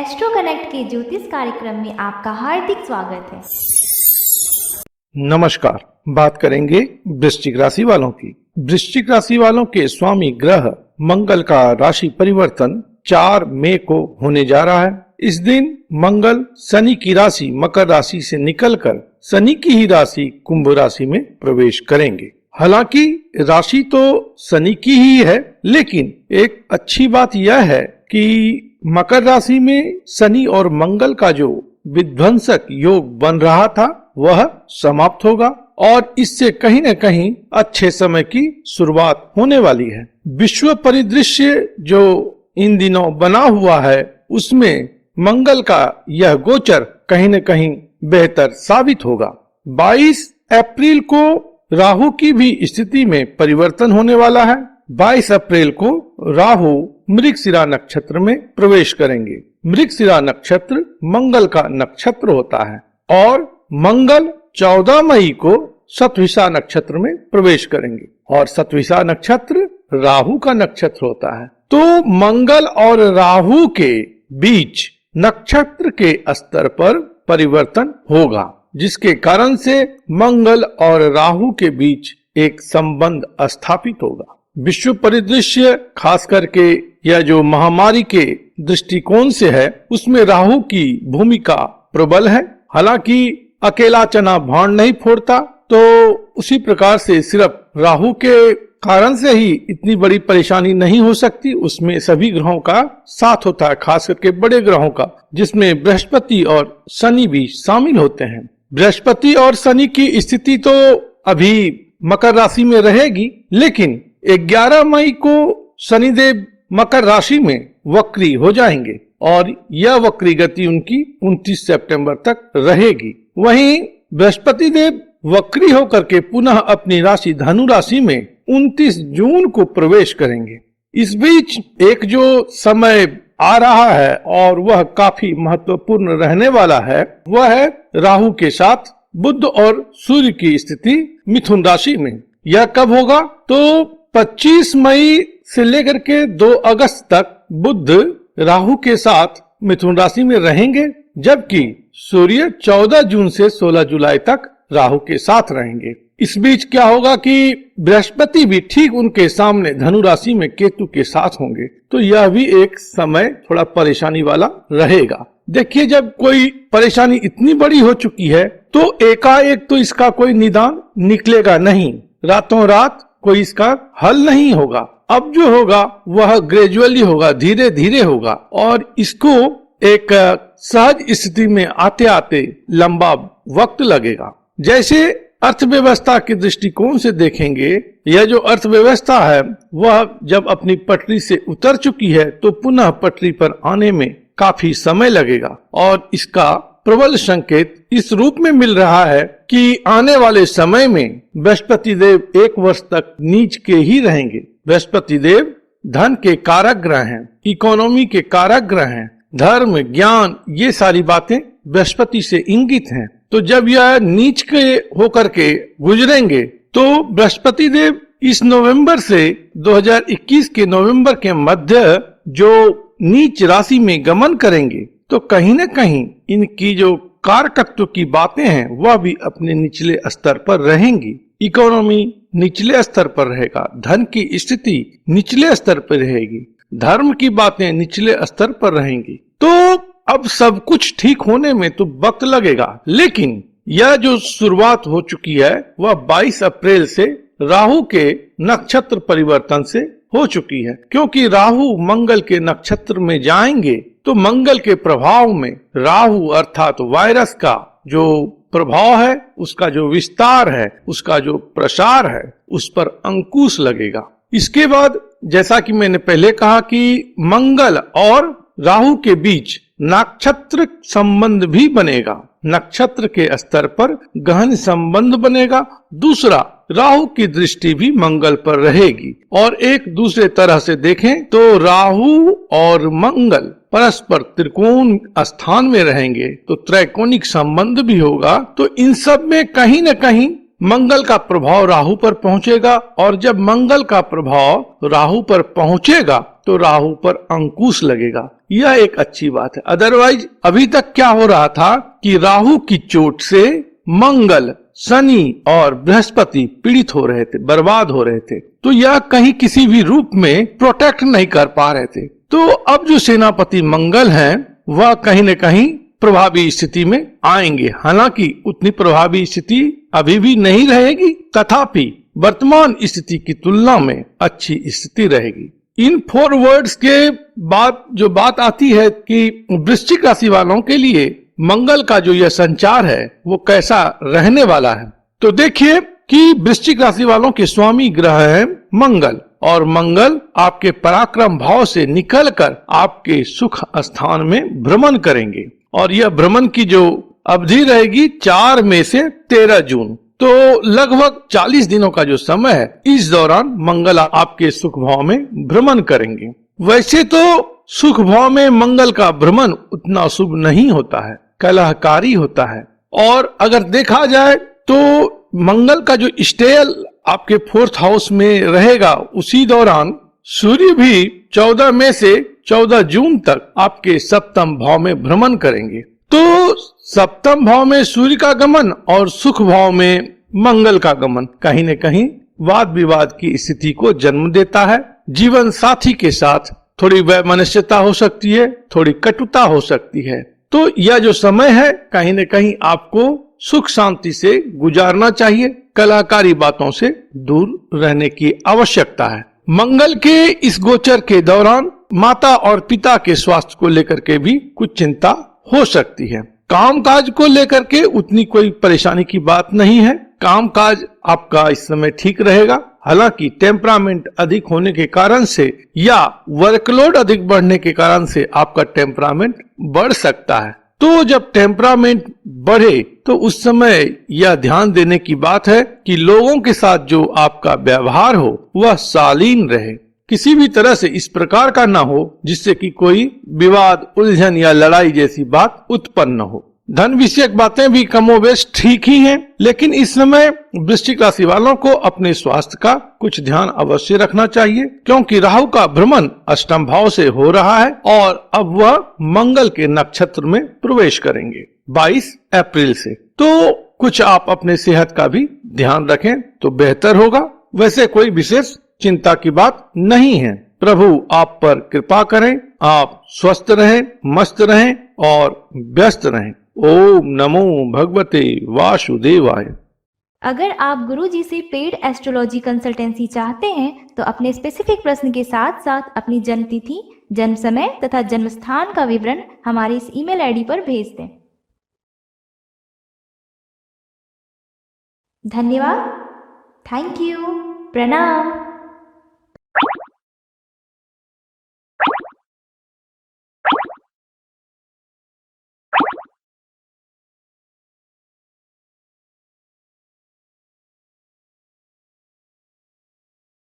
Astro connect के ज्योतिष कार्यक्रम में आपका हार्दिक स्वागत है। नमस्कार। बात करेंगे वृश्चिक राशि वालों की। वृश्चिक राशि वालों के स्वामी ग्रह मंगल का राशि परिवर्तन 4 मई को होने जा रहा है। इस दिन मंगल शनि की राशि मकर राशि से निकलकर शनि की ही राशि कुंभ राशि में प्रवेश करेंगे। हालांकि राशि तो शनि की ही है, लेकिन एक अच्छी बात यह है कि मकर राशि में शनि और मंगल का जो विध्वंसक योग बन रहा था वह समाप्त होगा और इससे कहीं न कहीं अच्छे समय की शुरुआत होने वाली है। विश्व परिदृश्य जो इन दिनों बना हुआ है उसमें मंगल का यह गोचर कहीं न कहीं बेहतर साबित होगा। 22 अप्रैल को राहु की भी स्थिति में परिवर्तन होने वाला है। 22 अप्रैल को राहु मृगशिरा नक्षत्र में प्रवेश करेंगे। मृगशिरा नक्षत्र मंगल का नक्षत्र होता है और मंगल 14 मई को शतभिषा नक्षत्र में प्रवेश करेंगे और शतभिषा नक्षत्र राहु का नक्षत्र होता है। तो मंगल और राहु के बीच नक्षत्र के स्तर पर परिवर्तन होगा, जिसके कारण से मंगल और राहु के बीच एक संबंध स्थापित होगा। विश्व परिदृश्य खास करके यह जो महामारी के दृष्टिकोण से है उसमें राहु की भूमिका प्रबल है। हालांकि अकेला चना भांड नहीं फोड़ता, तो उसी प्रकार से सिर्फ राहु के कारण से ही इतनी बड़ी परेशानी नहीं हो सकती। उसमें सभी ग्रहों का साथ होता है, खास करके बड़े ग्रहों का, जिसमें बृहस्पति और शनि भी शामिल होते हैं। बृहस्पति और शनि की स्थिति तो अभी मकर राशि में रहेगी, लेकिन 11 मई को शनिदेव मकर राशि में वक्री हो जाएंगे और यह वक्री गति उनकी 29 सितंबर तक रहेगी। वहीं बृहस्पति देव वक्री होकर के पुनः अपनी राशि धनु राशि में 29 जून को प्रवेश करेंगे। इस बीच एक जो समय आ रहा है और वह काफी महत्वपूर्ण रहने वाला है, वह है राहु के साथ बुध और सूर्य की स्थिति मिथुन राशि में। यह कब होगा? तो 25 मई से लेकर के 2 अगस्त तक बुध राहु के साथ मिथुन राशि में रहेंगे, जबकि सूर्य 14 जून से 16 जुलाई तक राहु के साथ रहेंगे। इस बीच क्या होगा कि बृहस्पति भी ठीक उनके सामने धनु राशि में केतु के साथ होंगे, तो यह भी एक समय थोड़ा परेशानी वाला रहेगा। देखिए, जब कोई परेशानी इतनी बड़ी हो चुकी है तो एकाएक तो इसका कोई निदान निकलेगा नहीं, रातों रात कोई इसका हल नहीं होगा। अब जो होगा वह ग्रेजुअली होगा, धीरे धीरे होगा और इसको एक सहज स्थिति में आते आते लंबा वक्त लगेगा। जैसे अर्थव्यवस्था के दृष्टिकोण से देखेंगे, यह जो अर्थव्यवस्था है वह जब अपनी पटरी से उतर चुकी है तो पुनः पटरी पर आने में काफी समय लगेगा और इसका प्रबल संकेत इस रूप में मिल रहा है कि आने वाले समय में बृहस्पति देव 1 वर्ष तक नीच के ही रहेंगे। बृहस्पति देव धन के कारक ग्रह हैं, इकोनॉमी के कारक ग्रह हैं, धर्म, ज्ञान, ये सारी बातें बृहस्पति से इंगित हैं। तो जब यह नीच के होकर के गुजरेंगे तो बृहस्पति देव इस नवंबर से 2021 के नवंबर के मध्य जो नीच राशि में गमन करेंगे, तो कहीं न कहीं इनकी जो कारकत्व की बातें हैं वह भी अपने निचले स्तर पर रहेंगी। इकोनॉमी निचले स्तर पर रहेगा, धन की स्थिति निचले स्तर पर रहेगी, धर्म की बातें निचले स्तर पर रहेंगी। तो अब सब कुछ ठीक होने में तो वक्त लगेगा, लेकिन यह जो शुरुआत हो चुकी है वह 22 अप्रैल से राहु के नक्षत्र परिवर्तन से हो चुकी है। क्योंकि राहु मंगल के नक्षत्र में जाएंगे तो मंगल के प्रभाव में राहु अर्थात वायरस का जो प्रभाव है, उसका जो विस्तार है, उसका जो प्रसार है, उस पर अंकुश लगेगा। इसके बाद जैसा कि मैंने पहले कहा कि मंगल और राहु के बीच नक्षत्र संबंध भी बनेगा, नक्षत्र के स्तर पर गहन संबंध बनेगा। दूसरा, राहु की दृष्टि भी मंगल पर रहेगी और एक दूसरे तरह से देखें तो राहु और मंगल परस्पर त्रिकोण स्थान में रहेंगे तो त्रैकोणिक संबंध भी होगा। तो इन सब में कहीं न कहीं मंगल का प्रभाव राहु पर पहुंचेगा और जब मंगल का प्रभाव राहु पर पहुंचेगा तो राहु पर अंकुश लगेगा। यह एक अच्छी बात है। अदरवाइज अभी तक क्या हो रहा था कि राहु की चोट से मंगल, शनि और बृहस्पति पीड़ित हो रहे थे, बर्बाद हो रहे थे। तो यह कहीं किसी भी रूप में प्रोटेक्ट नहीं कर पा रहे थे। तो अब जो सेनापति मंगल हैं वह कहीं न कहीं प्रभावी स्थिति में आएंगे। हालांकि उतनी प्रभावी स्थिति अभी भी नहीं रहेगी, तथापि वर्तमान स्थिति की तुलना में अच्छी स्थिति रहेगी। इन 4 वर्ड्स के बाद जो बात आती है कि वृश्चिक राशि वालों के लिए मंगल का जो यह संचार है वो कैसा रहने वाला है। तो देखिए कि वृश्चिक राशि वालों के स्वामी ग्रह है मंगल, और मंगल आपके पराक्रम भाव से निकलकर आपके सुख स्थान में भ्रमण करेंगे, और यह भ्रमण की जो अवधि रहेगी 4 मई से 13 जून, तो लगभग 40 दिनों का जो समय है, इस दौरान मंगल आपके सुख भाव में भ्रमण करेंगे। वैसे तो सुख भाव में मंगल का भ्रमण उतना शुभ नहीं होता है, कलहकारी होता है। और अगर देखा जाए तो मंगल का जो स्टेल आपके 4th हाउस में रहेगा, उसी दौरान सूर्य भी 14 मई से 14 जून तक आपके सप्तम भाव में भ्रमण करेंगे। तो सप्तम भाव में सूर्य का गमन और सुख भाव में मंगल का गमन कहीं न कहीं वाद विवाद की स्थिति को जन्म देता है। जीवन साथी के साथ थोड़ी वैमनस्यता हो सकती है, थोड़ी कटुता हो सकती है। तो यह जो समय है कहीं न कहीं आपको सुख शांति से गुजारना चाहिए, कलाकारी बातों से दूर रहने की आवश्यकता है। मंगल के इस गोचर के दौरान माता और पिता के स्वास्थ्य को लेकर के भी कुछ चिंता हो सकती है। कामकाज को लेकर के उतनी कोई परेशानी की बात नहीं है, कामकाज आपका इस समय ठीक रहेगा। हालांकि टेम्परामेंट अधिक होने के कारण से या वर्कलोड अधिक बढ़ने के कारण से आपका टेम्परामेंट बढ़ सकता है। तो जब टेम्परामेंट बढ़े तो उस समय यह ध्यान देने की बात है कि लोगों के साथ जो आपका व्यवहार हो वह शालीन रहे, किसी भी तरह से इस प्रकार का ना हो जिससे कि कोई विवाद, उलझन या लड़ाई जैसी बात उत्पन्न हो। धन विषयक बातें भी कमोबेश ठीक ही हैं, लेकिन इस समय वृश्चिक राशि वालों को अपने स्वास्थ्य का कुछ ध्यान अवश्य रखना चाहिए, क्योंकि राहु का भ्रमण अष्टम भाव से हो रहा है और अब वह मंगल के नक्षत्र में प्रवेश करेंगे 22 अप्रैल से। तो कुछ आप अपने सेहत का भी ध्यान रखें तो बेहतर होगा। वैसे कोई विशेष चिंता की बात नहीं है। प्रभु आप पर कृपा करें, आप स्वस्थ रहें, मस्त रहें और व्यस्त रहें। ओम नमो भगवते वासुदेवाय। अगर आप गुरुजी से पेड एस्ट्रोलॉजी कंसल्टेंसी चाहते हैं तो अपने स्पेसिफिक प्रश्न के साथ साथ अपनी जन्म तिथि, जन्म समय तथा जन्म स्थान का विवरण हमारे इस ईमेल आईडी पर भेज दें। धन्यवाद। Thank you. प्रणाम।